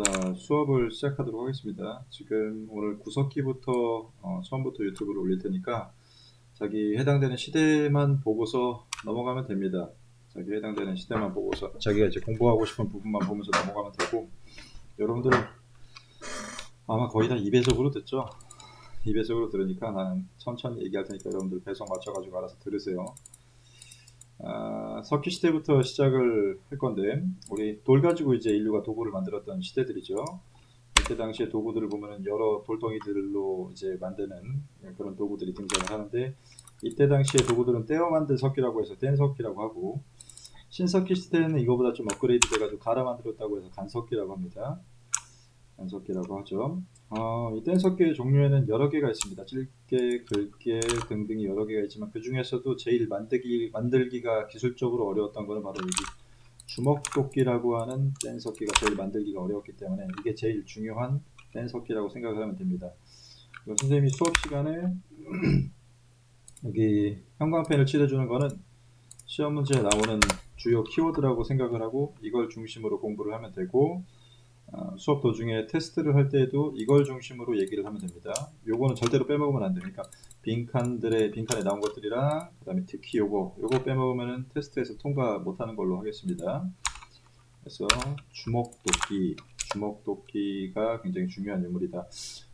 자, 수업을 시작하도록 하겠습니다. 지금 오늘 구석기부터 처음부터 유튜브를 올릴 테니까 자기 해당되는 시대만 보고서 넘어가면 됩니다. 자기 해당되는 시대만 보고서 자기가 이제 공부하고 싶은 부분만 보면서 넘어가면 되고, 여러분들은 아마 거의 다 2배속으로 듣죠? 2배속으로 들으니까 나는 천천히 얘기할 테니까 여러분들 배속 맞춰가지고 알아서 들으세요. 석기 시대부터 시작을 할 건데, 우리 돌 가지고 이제 인류가 도구를 만들었던 시대들이죠. 이때 당시에 도구들을 보면은 여러 돌덩이들로 이제 만드는 그런 도구들이 등장을 하는데, 이때 당시에 도구들은 떼어 만든 석기라고 해서 뗀석기라고 하고, 신석기 시대에는 이거보다 좀 업그레이드 돼가지고 갈아 만들었다고 해서 간석기라고 합니다. 간석기라고 하죠. 이 뗀석기의 종류에는 여러 개가 있습니다. 찔개, 긁개 등등이 여러 개가 있지만 그 중에서도 제일 만들기가 기술적으로 어려웠던 것은 바로 여기 주먹도끼라고 하는 뗀석기가 제일 만들기가 어려웠기 때문에 이게 제일 중요한 뗀석기라고 생각을 하면 됩니다. 선생님이 수업 시간에 여기 형광펜을 칠해주는 거는 시험 문제에 나오는 주요 키워드라고 생각을 하고 이걸 중심으로 공부를 하면 되고, 수업 도중에 테스트를 할 때에도 이걸 중심으로 얘기를 하면 됩니다. 요거는 절대로 빼먹으면 안 되니까 빈칸에 나온 것들이랑 그 다음에 특히 요거 빼먹으면 테스트에서 통과 못하는 걸로 하겠습니다. 그래서 주먹도끼가 굉장히 중요한 인물이다.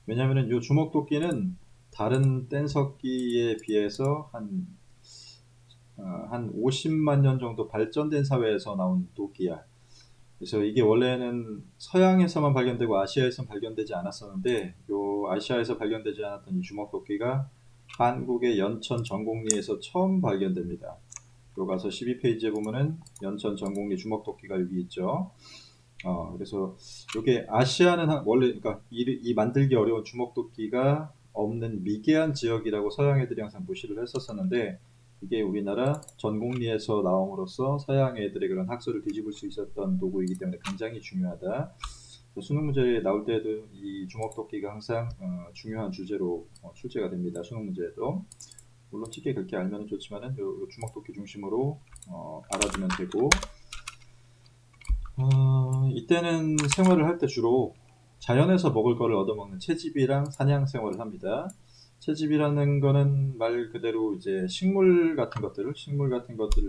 왜냐하면 이 주먹도끼는 다른 뗀석기에 비해서 한 50만 년 정도 발전된 사회에서 나온 도끼야. 그래서 이게 원래는 서양에서만 발견되고 아시아에서는 발견되지 않았었는데, 요 아시아에서 발견되지 않았던 이 주먹도끼가 한국의 연천 전곡리에서 처음 발견됩니다. 요 가서 12페이지에 보면은 연천 전곡리 주먹도끼가 여기 있죠. 그래서 이게 아시아는 원래 그러니까 이 만들기 어려운 주먹도끼가 없는 미개한 지역이라고 서양 애들이 항상 무시를 했었었는데, 이게 우리나라 전곡리에서 나옴으로써 서양 애들의 그런 학설을 뒤집을 수 있었던 도구이기 때문에 굉장히 중요하다. 수능 문제에 나올 때도 이 주먹도끼가 항상 중요한 주제로 출제가 됩니다. 수능 문제에도. 물론 쉽게 그렇게 알면 좋지만은 요 주먹도끼 중심으로 알아두면 되고, 이때는 생활을 할 때 주로 자연에서 먹을 거를 얻어먹는 채집이랑 사냥 생활을 합니다. 채집이라는 거는 말 그대로 이제 식물 같은 것들을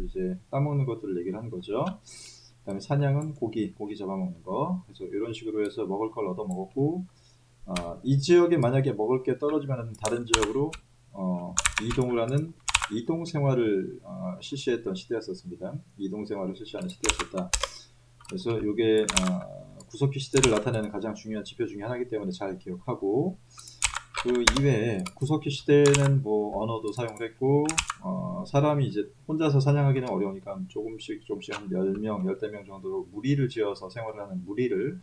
이제 따먹는 것들을 얘기를 하는 거죠. 그 다음에 사냥은 고기 잡아먹는 거. 그래서 이런 식으로 해서 먹을 걸 얻어먹었고, 이 지역에 만약에 먹을 게 떨어지면 다른 지역으로 이동을 하는 이동 생활을 실시했던 시대였었습니다. 이동 생활을 실시하는 시대였었다. 그래서 이게 구석기 시대를 나타내는 가장 중요한 지표 중에 하나이기 때문에 잘 기억하고, 그 이외에 구석기 시대는 뭐 언어도 사용을 했고, 사람이 이제 혼자서 사냥하기는 어려우니까 조금씩 한 10명, 열대 명 정도로 무리를 지어서 생활을 하는 무리를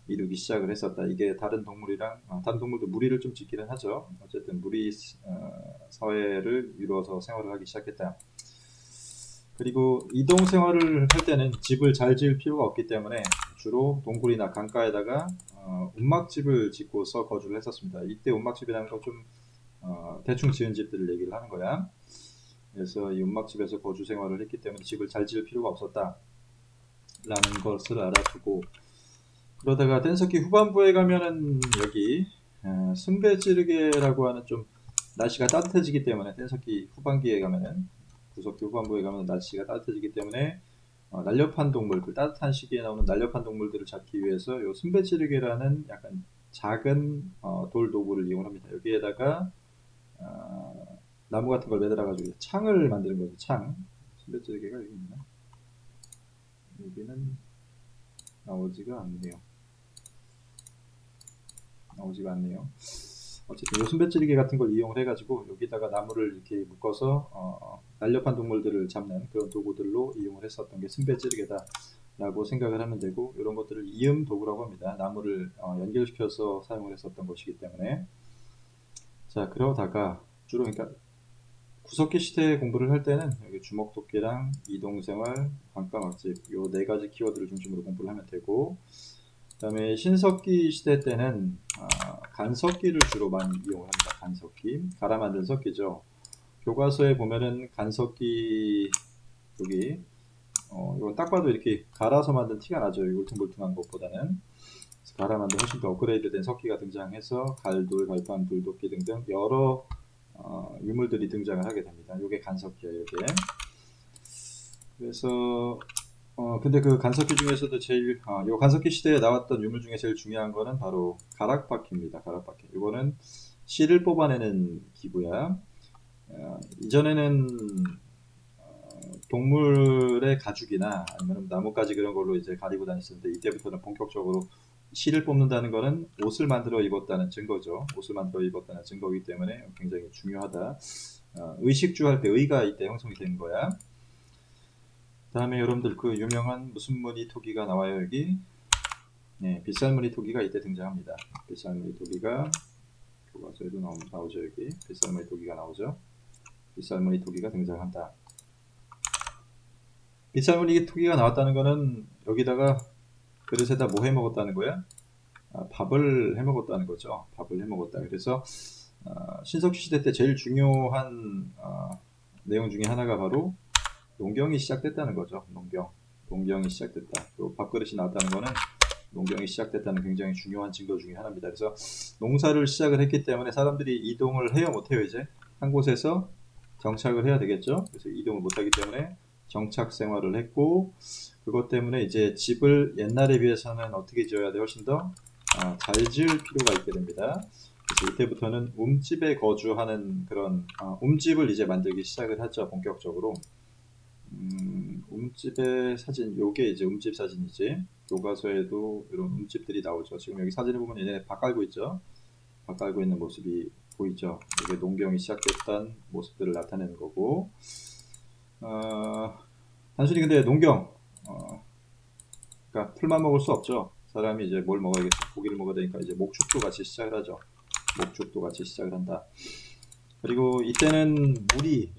이루기 시작을 했었다. 이게 다른 동물도 무리를 좀 짓기는 하죠. 어쨌든 무리 사회를 이루어서 생활을 하기 시작했다. 그리고 이동 생활을 할 때는 집을 잘 지을 필요가 없기 때문에 주로 동굴이나 강가에다가 움막집을 짓고서 거주를 했었습니다. 이때 움막집이라는 건 좀 대충 지은 집들을 얘기를 하는 거야. 그래서 이 움막집에서 거주 생활을 했기 때문에 집을 잘 지을 필요가 없었다 라는 것을 알아두고, 그러다가 뗀석기 후반부에 가면은 여기 승배찌르개라고 하는, 좀 날씨가 따뜻해지기 때문에 뗀석기 후반기에 가면은, 구석기 후반부에 가면 날씨가 따뜻해지기 때문에 날렵한 동물들, 따뜻한 시기에 나오는 날렵한 동물들을 잡기 위해서 요 승배찌르개라는 약간 작은 돌 도구를 이용합니다. 여기에다가 나무 같은 걸 매달아 가지고 창을 만드는 거죠. 창. 승배찌르개가 여기 있나? 여기는 나오지가 않네요. 어쨌든 요 순배찌르기 같은 걸 이용을 해가지고 여기다가 나무를 이렇게 묶어서 날렵한 동물들을 잡는 그런 도구들로 이용을 했었던 게 순배찌르기다 라고 생각을 하면 되고, 이런 것들을 이음 도구라고 합니다. 나무를 연결시켜서 사용을 했었던 것이기 때문에. 자, 그러다가 주로 그러니까 구석기 시대 공부를 할 때는 여기 주먹도끼랑 이동생활, 강가막집 요 네 가지 키워드를 중심으로 공부를 하면 되고, 그 다음에 신석기 시대 때는 간석기를 주로 많이 이용을 합니다. 간석기, 갈아 만든 석기죠. 교과서에 보면은 간석기 이건 딱 봐도 이렇게 갈아서 만든 티가 나죠. 이 울퉁불퉁한 것보다는. 바람한데 훨씬 더 업그레이드된 석기가 등장해서 갈돌, 갈판, 돌도끼 등등 여러 유물들이 등장을 하게 됩니다. 요게 간석기예요, 요게. 그래서 근데 그 간석기 중에서도 제일 요 간석기 시대에 나왔던 유물 중에 제일 중요한 거는 바로 가락바퀴입니다. 가락바퀴. 이거는 씨를 뽑아내는 기구야. 이전에는 동물의 가죽이나 아니면 나뭇가지 그런 걸로 이제 가리고 다녔었는데 이때부터는 본격적으로 실을 뽑는다는 것은 옷을 만들어 입었다는 증거죠. 옷을 만들어 입었다는 증거이기 때문에 굉장히 중요하다. 의식주 할 때 의가 이때 형성이 된 거야. 다음에 여러분들 그 유명한 무슨 무늬 토기가 나와요 여기. 네, 빗살무늬 토기가 이때 등장합니다. 빗살무늬 토기가 교과서에도 나오죠 여기. 빗살무늬 토기가 나오죠. 빗살무늬 토기가 등장한다. 빗살무늬 토기가 나왔다는 거는 여기다가 그릇에다 뭐 해 먹었다는 거야? 밥을 해 먹었다는 거죠. 밥을 해 먹었다. 그래서 신석기 시대 때 제일 중요한 내용 중에 하나가 바로 농경이 시작됐다는 거죠. 농경이 시작됐다. 또 밥그릇이 나왔다는 거는 농경이 시작됐다는 굉장히 중요한 증거 중에 하나입니다. 그래서 농사를 시작을 했기 때문에 사람들이 이동을 해요, 못해요? 이제 한 곳에서 정착을 해야 되겠죠. 그래서 이동을 못하기 때문에 정착 생활을 했고, 그것 때문에 이제 집을 옛날에 비해서는 어떻게 지어야 돼? 훨씬 더 잘 지을 필요가 있게 됩니다. 그래서 이때부터는 움집에 거주하는 그런 움집을 이제 만들기 시작을 하죠. 본격적으로. 움집의 사진, 요게 이제 움집 사진이지. 교과서에도 이런 움집들이 나오죠. 지금 여기 사진을 보면 얘네 밥 깔고 있죠. 밥 깔고 있는 모습이 보이죠. 이게 농경이 시작됐던 모습들을 나타내는 거고. 단순히 근데 농경, 그러니까 풀만 먹을 수 없죠. 사람이 이제 뭘 먹어야겠어? 고기를 먹어야 되니까 이제 목축도 같이 시작을 하죠. 목축도 같이 시작을 한다. 그리고 이때는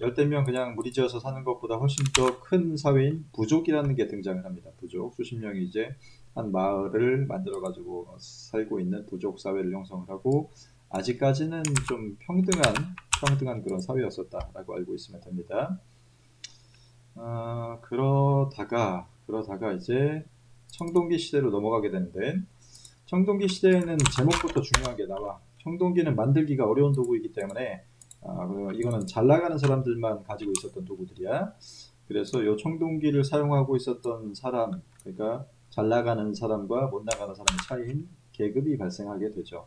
열댓 명 그냥 무리지어서 사는 것보다 훨씬 더 큰 사회인 부족이라는 게 등장을 합니다. 부족, 수십 명이 이제 한 마을을 만들어 가지고 살고 있는 부족 사회를 형성을 하고, 아직까지는 좀 평등한 그런 사회였었다라고 알고 있으면 됩니다. 그러다가 이제 청동기 시대로 넘어가게 되는데, 청동기 시대에는 제목부터 중요한 게 나와. 청동기는 만들기가 어려운 도구이기 때문에 이거는 잘 나가는 사람들만 가지고 있었던 도구들이야. 그래서 이 청동기를 사용하고 있었던 사람, 그러니까 잘 나가는 사람과 못 나가는 사람의 차이인 계급이 발생하게 되죠.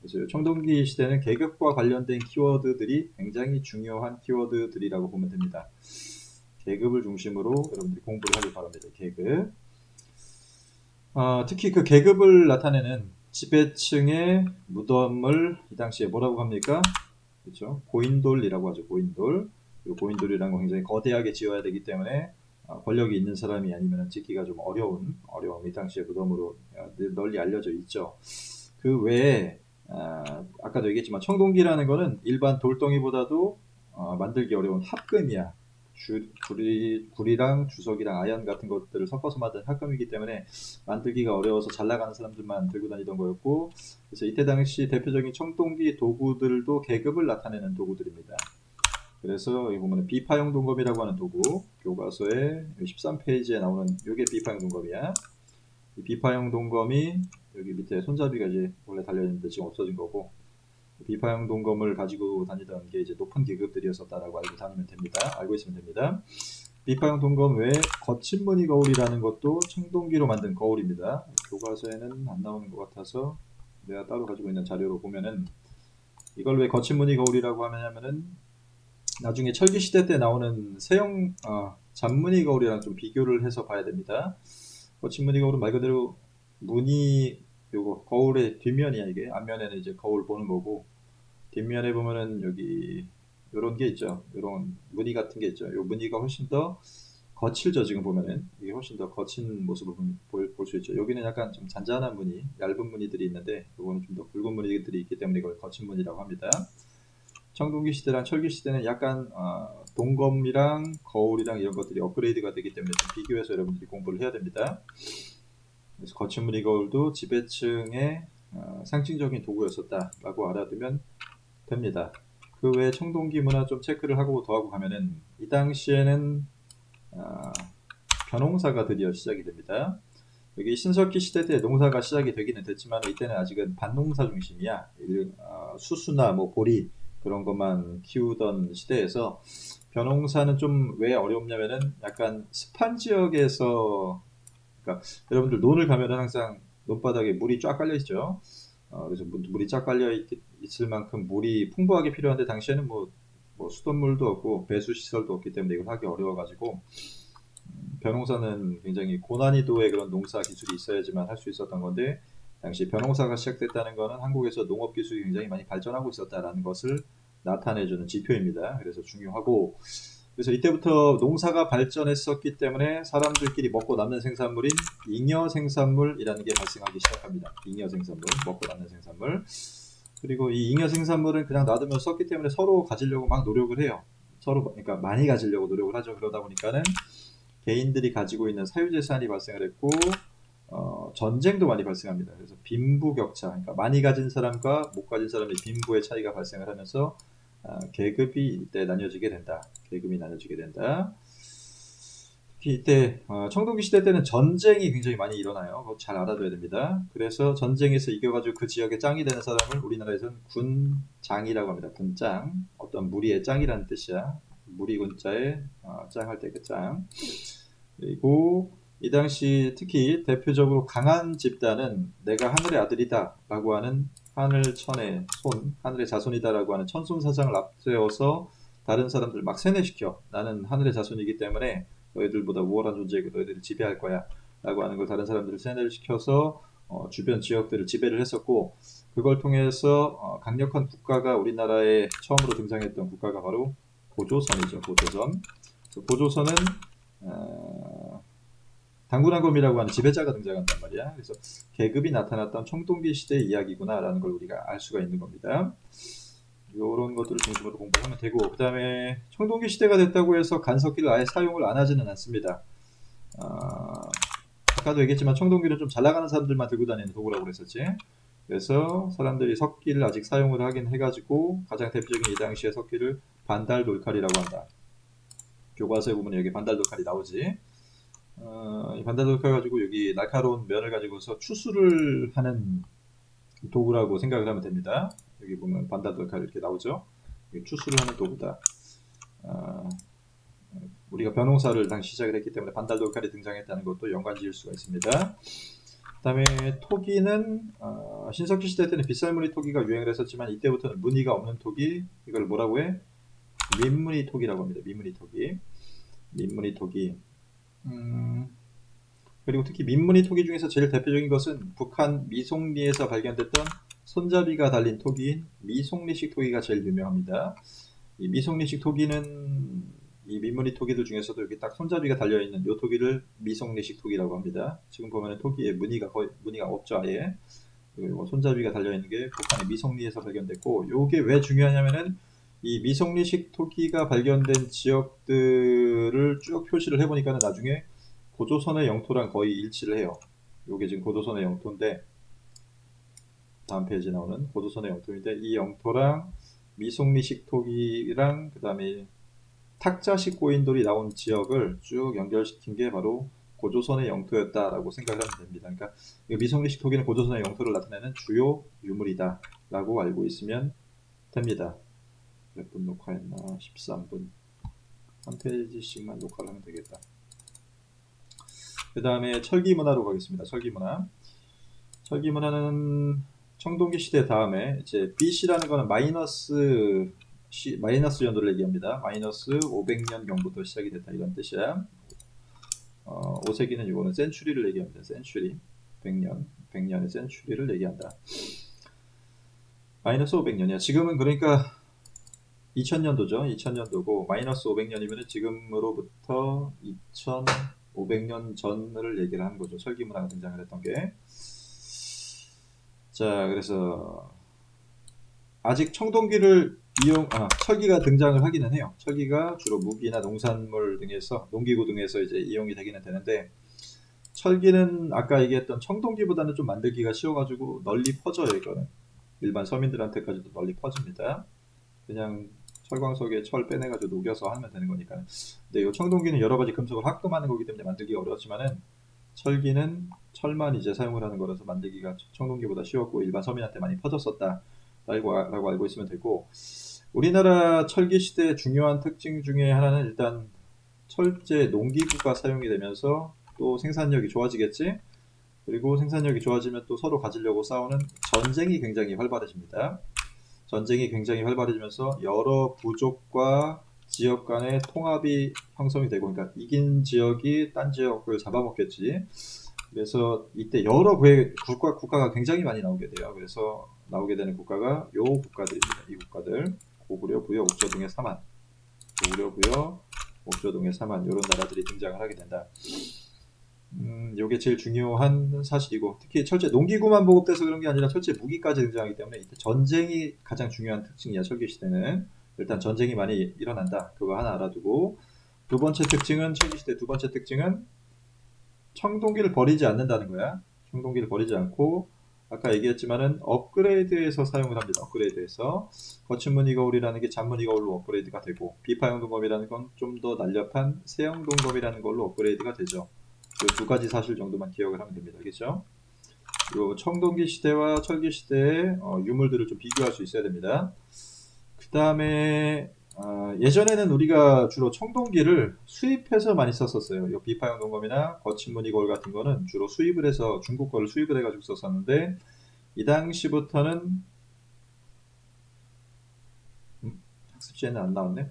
그래서 이 청동기 시대는 계급과 관련된 키워드들이 굉장히 중요한 키워드들이라고 보면 됩니다. 계급을 중심으로 여러분들이 공부를 하길 바랍니다. 계급. 특히 그 계급을 나타내는 지배층의 무덤을 이 당시에 뭐라고 합니까? 그렇죠? 고인돌이라고 하죠. 고인돌. 이 고인돌이라는 건 굉장히 거대하게 지어야 되기 때문에 권력이 있는 사람이 아니면 짓기가 좀 어려운 이 당시의 무덤으로 널리 알려져 있죠. 그 외에 아까도 얘기했지만 청동기라는 거는 일반 돌덩이보다도 만들기 어려운 합금이야. 구리랑 주석이랑 아연 같은 것들을 섞어서 만든 합금이기 때문에 만들기가 어려워서 잘 나가는 사람들만 들고 다니던 거였고, 그래서 이때 당시 대표적인 청동기 도구들도 계급을 나타내는 도구들입니다. 그래서 여기 보면 비파형 동검이라고 하는 도구, 교과서에 13페이지에 나오는 이게 비파형 동검이야. 이 비파형 동검이 여기 밑에 손잡이가 이제 원래 달려있는데 지금 없어진 거고, 비파형 동검을 가지고 다니던 게 이제 높은 계급들이었었다라고 알고 있으면 됩니다. 비파형 동검 외에 거친 무늬 거울이라는 것도 청동기로 만든 거울입니다. 교과서에는 안 나오는 것 같아서 내가 따로 가지고 있는 자료로 보면은, 이걸 왜 거친 무늬 거울이라고 하냐면은 나중에 철기 시대 때 나오는 세형 잔무늬 거울이랑 좀 비교를 해서 봐야 됩니다. 거친 무늬 거울은 말 그대로 무늬, 요거 거울의 뒷면이야. 이게 앞면에는 이제 거울 보는 거고, 뒷면에 보면은 여기 요런 게 있죠. 요런 무늬 같은 게 있죠. 요 무늬가 훨씬 더 거칠죠. 지금 보면은 이게 훨씬 더 거친 모습을 볼 수 있죠. 여기는 약간 좀 잔잔한 무늬, 얇은 무늬들이 있는데 요거는 좀 더 굵은 무늬들이 있기 때문에 이걸 거친 무늬라고 합니다. 청동기 시대랑 철기 시대는 약간 동검이랑 거울이랑 이런 것들이 업그레이드가 되기 때문에 좀 비교해서 여러분들이 공부를 해야 됩니다. 그래서 거친 무늬 거울도 지배층의 상징적인 도구였었다라고 알아두면 됩니다. 그 외에 청동기 문화 좀 체크를 하고 더하고 가면은 이 당시에는 벼농사가 드디어 시작이 됩니다. 여기 신석기 시대 때 농사가 시작이 되기는 됐지만 이때는 아직은 밭농사 중심이야. 수수나 뭐 보리 그런 것만 키우던 시대에서 벼농사는 좀 왜 어렵냐면은 약간 습한 지역에서, 그러니까 여러분들 논을 가면은 항상 논바닥에 물이 쫙 깔려 있죠. 그래서 물이 쫙 깔려 있을 만큼 물이 풍부하게 필요한데 당시에는 뭐 수돗물도 없고 배수 시설도 없기 때문에 이걸 하기 어려워가지고 벼농사는 굉장히 고난이도의 그런 농사 기술이 있어야지만 할 수 있었던 건데, 당시 벼농사가 시작됐다는 것은 한국에서 농업 기술이 굉장히 많이 발전하고 있었다라는 것을 나타내주는 지표입니다. 그래서 중요하고, 그래서 이때부터 농사가 발전했었기 때문에 사람들끼리 먹고 남는 생산물인 잉여 생산물이라는 게 발생하기 시작합니다. 잉여 생산물, 먹고 남는 생산물. 그리고 이 잉여 생산물은 그냥 놔두면 썩기 때문에 서로 가지려고 막 노력을 해요. 서로, 그러니까 많이 가지려고 노력을 하죠. 그러다 보니까는 개인들이 가지고 있는 사유재산이 발생을 했고, 전쟁도 많이 발생합니다. 그래서 빈부격차, 그러니까 많이 가진 사람과 못 가진 사람의 빈부의 차이가 발생을 하면서 계급이 이때 나뉘어지게 된다. 계급이 나뉘어지게 된다. 특히 이때 청동기 시대 때는 전쟁이 굉장히 많이 일어나요. 그거 잘 알아둬야 됩니다. 그래서 전쟁에서 이겨가지고 그 지역의 짱이 되는 사람을 우리나라에서는 군장이라고 합니다. 군장, 어떤 무리의 짱이라는 뜻이야. 무리 군자에 짱할 때 그 짱. 그리고 이 당시 특히 대표적으로 강한 집단은 내가 하늘의 아들이다 라고 하는 하늘천의 손, 하늘의 자손이다라고 하는 천손사상을 앞세워서 다른 사람들을 막 세뇌시켜. 나는 하늘의 자손이기 때문에 너희들보다 우월한 존재이고 너희들을 지배할 거야 라고 하는 걸 다른 사람들을 세뇌를 시켜서 주변 지역들을 지배를 했었고, 그걸 통해서 강력한 국가가 우리나라에 처음으로 등장했던 국가가 바로 고조선이죠. 고조선. 고조선은 당군왕검이라고 하는 지배자가 등장한단 말이야. 그래서 계급이 나타났던 청동기 시대의 이야기구나라는 걸 우리가 알 수가 있는 겁니다. 이런 것들을 중심으로 공부하면 되고, 그 다음에 청동기 시대가 됐다고 해서 간석기를 아예 사용을 안 하지는 않습니다. 아까도 얘기했지만 청동기는 좀 잘 나가는 사람들만 들고 다니는 도구라고 그랬었지. 그래서 사람들이 석기를 아직 사용을 하긴 해가지고 가장 대표적인 이 당시의 석기를 반달돌칼이라고 한다. 교과서에 보면 여기 반달돌칼이 나오지. 이 반달돌칼 가지고 여기 날카로운 면을 가지고서 추수를 하는 도구라고 생각을 하면 됩니다. 여기 보면 반달돌칼 이렇게 나오죠. 추수를 하는 도구다. 우리가 벼농사를 당시 시작을 했기 때문에 반달돌칼이 등장했다는 것도 연관 지을 수가 있습니다. 그 다음에 토기는 신석기 시대 때는 빗살무늬 토기가 유행을 했었지만 이때부터는 무늬가 없는 토기, 이걸 뭐라고 해? 민무늬 토기라고 합니다. 민무늬 토기. 민무늬 토기. 그리고 특히 민무늬 토기 중에서 제일 대표적인 것은 북한 미송리에서 발견됐던 손잡이가 달린 토기인 미송리식 토기가 제일 유명합니다. 이 미송리식 토기는 이 민무늬 토기들 중에서도 여기 딱 손잡이가 달려있는 이 토기를 미송리식 토기라고 합니다. 지금 보면 토기에 무늬가 없죠, 아예. 그리고 손잡이가 달려있는 게 북한의 미송리에서 발견됐고, 이게 왜 중요하냐면은 이 미송리식 토기가 발견된 지역들을 쭉 표시를 해보니까 나중에 고조선의 영토랑 거의 일치를 해요. 이게 지금 고조선의 영토인데, 다음 페이지에 나오는 고조선의 영토인데, 이 영토랑 미송리식 토기랑 그 다음에 탁자식 고인돌이 나온 지역을 쭉 연결시킨 게 바로 고조선의 영토였다라고 생각을 하면 됩니다. 그러니까 미송리식 토기는 고조선의 영토를 나타내는 주요 유물이다 라고 알고 있으면 됩니다. 몇 분 녹화했나? 13분. 한 페이지씩만 녹화를 하면 되겠다. 그 다음에 철기문화로 가겠습니다. 철기문화. 철기문화는 청동기 시대 다음에 이제 BC라는 거는 마이너스 연도를 얘기합니다. 마이너스 500년 경부터 시작이 됐다 이런 뜻이야. 5세기는 이거는 센츄리를 얘기합니다. 센츄리. 100년의 센츄리를 얘기한다. 마이너스 500년이야. 지금은 그러니까 2000년도죠. 2000년도고 마이너스 500년이면 지금으로부터 2500년 전을 얘기를 하는 거죠. 철기문화가 등장을 했던 게. 자, 그래서 아직 청동기를 철기가 등장을 하기는 해요. 철기가 주로 무기나 농산물 등에서, 농기구 등에서 이제 이용이 되기는 되는데, 철기는 아까 얘기했던 청동기보다는 좀 만들기가 쉬워가지고 널리 퍼져요. 이거는 일반 서민들한테까지도 널리 퍼집니다. 그냥 철광석에 철 빼내가지고 녹여서 하면 되는 거니까. 근데 이 청동기는 여러 가지 금속을 합금하는 거기 때문에 만들기가 어렵지만은 철기는 철만 이제 사용을 하는 거라서 만들기가 청동기보다 쉬웠고 일반 서민한테 많이 퍼졌었다 라고 알고 있으면 되고, 우리나라 철기 시대의 중요한 특징 중에 하나는 일단 철제 농기구가 사용이 되면서 또 생산력이 좋아지겠지. 그리고 생산력이 좋아지면 또 서로 가지려고 싸우는 전쟁이 굉장히 활발해집니다. 전쟁이 굉장히 활발해지면서 여러 부족과 지역 간의 통합이 형성이 되고, 그러니까 이긴 지역이 딴 지역을 잡아먹겠지. 그래서 이때 여러 국가가 굉장히 많이 나오게 돼요. 그래서 나오게 되는 국가가 요 국가들입니다. 이 국가들, 고구려, 부여, 옥저 등의 사만, 고구려, 부여, 옥저 등의 사만, 이런 나라들이 등장을 하게 된다. 요게 제일 중요한 사실이고, 특히 철제 농기구만 보급돼서 그런 게 아니라 철제 무기까지 등장하기 때문에 이때 전쟁이 가장 중요한 특징이야. 철기 시대는 일단 전쟁이 많이 일어난다. 그거 하나 알아두고, 두 번째 특징은, 철기 시대 두 번째 특징은 청동기를 버리지 않는다는 거야. 청동기를 버리지 않고, 아까 얘기했지만은 업그레이드해서 사용을 합니다. 업그레이드해서 거친 무늬 거울이라는 게 잔무늬 거울로 업그레이드가 되고, 비파형 동검이라는 건 좀 더 날렵한 세형 동검이라는 걸로 업그레이드가 되죠. 그 두 가지 사실 정도만 기억을 하면 됩니다. 알겠죠? 요 청동기 시대와 철기 시대의 유물들을 좀 비교할 수 있어야 됩니다. 그 다음에 예전에는 우리가 주로 청동기를 수입해서 많이 썼었어요. 요 비파형 동검이나 거친 무늬 거울 같은 거는 주로 수입을 해서 중국 거를 수입을 해가지고 썼었는데, 이 당시부터는 학습지에는 안 나왔네.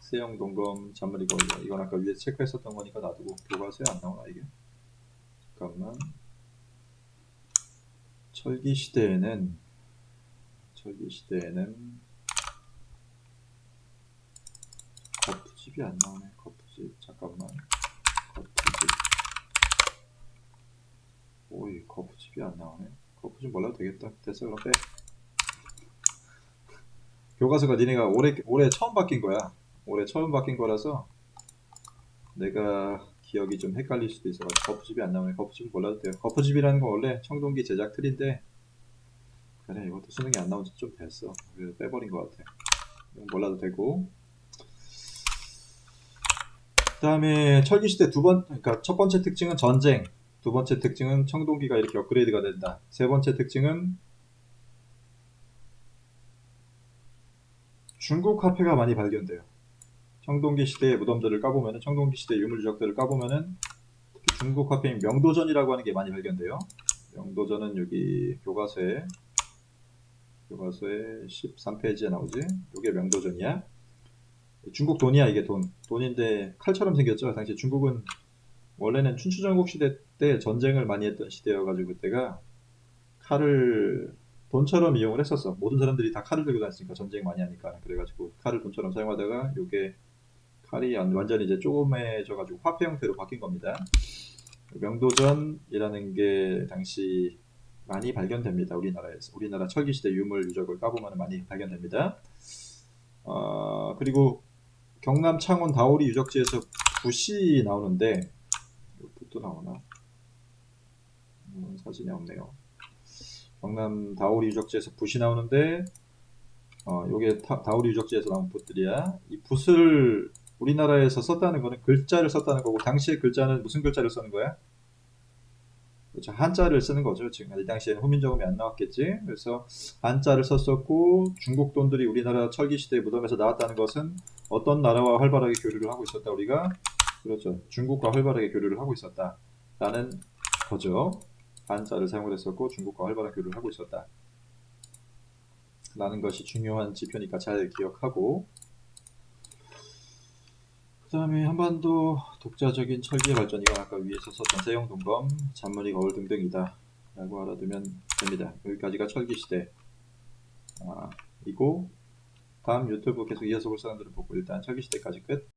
세형 동검, 잔무늬 거울, 이건 아까 위에 체크했었던 거니까 놔두고, 교과서에 안 나오나 이게? 잠깐만. 철기 시대에는 거푸집이 안 나오네. 거푸집, 잠깐만. 거푸집. 오이, 거푸집이 안 나오네. 거푸집 몰라도 되겠다. 됐어, 그럼 빼. 교과서가 니네가 올해 처음 바뀐 거야. 올해 처음 바뀐 거라서 내가 기억이 좀 헷갈릴 수도 있어. 거푸집이 안 나오네. 거푸집 몰라도 돼요. 거푸집이라는 건 원래 청동기 제작 틀인데, 그래, 이것도 수능이 안 나온 지 좀 됐어. 그래서 빼버린 것 같아. 이건 몰라도 되고. 그 다음에 철기 시대 그러니까 첫 번째 특징은 전쟁, 두 번째 특징은 청동기가 이렇게 업그레이드가 된다. 세 번째 특징은 중국 화폐가 많이 발견돼요. 청동기 시대의 무덤들을 까보면은, 청동기 시대 유물 유적들을 까보면은 특히 중국 화폐인 명도전이라고 하는 게 많이 발견돼요. 명도전은 여기 교과서에 13페이지에 나오지. 이게 명도전이야. 중국 돈이야. 이게 돈인데 칼처럼 생겼죠. 당시 중국은 원래는 춘추전국 시대 때 전쟁을 많이 했던 시대여가지고 그때가 칼을 돈처럼 이용을 했었어. 모든 사람들이 다 칼을 들고 다녔으니까, 전쟁 많이 하니까. 그래가지고 칼을 돈처럼 사용하다가 요게 칼이 완전히 이제 조그매져가지고 화폐 형태로 바뀐 겁니다. 명도전이라는 게 당시 많이 발견됩니다. 우리나라에서. 우리나라 철기시대 유물 유적을 까보면 많이 발견됩니다. 그리고 경남 창원 다오리 유적지에서 붓이 나오는데, 붓도 나오나? 사진이 없네요. 경남 다오리 유적지에서 붓이 나오는데, 요게 다오리 유적지에서 나온 붓들이야. 이 붓을 우리나라에서 썼다는 거는 글자를 썼다는 거고, 당시의 글자는 무슨 글자를 쓰는 거야? 그렇죠. 한자를 쓰는 거죠. 지금 이 당시에는 후민정음이 안 나왔겠지. 그래서 한자를 썼었고, 중국 돈들이 우리나라 철기 시대 무덤에서 나왔다는 것은 어떤 나라와 활발하게 교류를 하고 있었다. 우리가, 그렇죠, 중국과 활발하게 교류를 하고 있었다라는 거죠. 한자를 사용을 했었고 중국과 활발한 교류를 하고 있었다 라는 것이 중요한 지표니까 잘 기억하고, 그 다음에 한반도 독자적인 철기의 발전, 이건 아까 위에서 썼던 세형 동검, 잔무늬 거울 등등이다 라고 알아두면 됩니다. 여기까지가 철기 시대 이고, 다음 유튜브 계속 이어서 볼 사람들은 보고 일단 철기 시대까지 끝.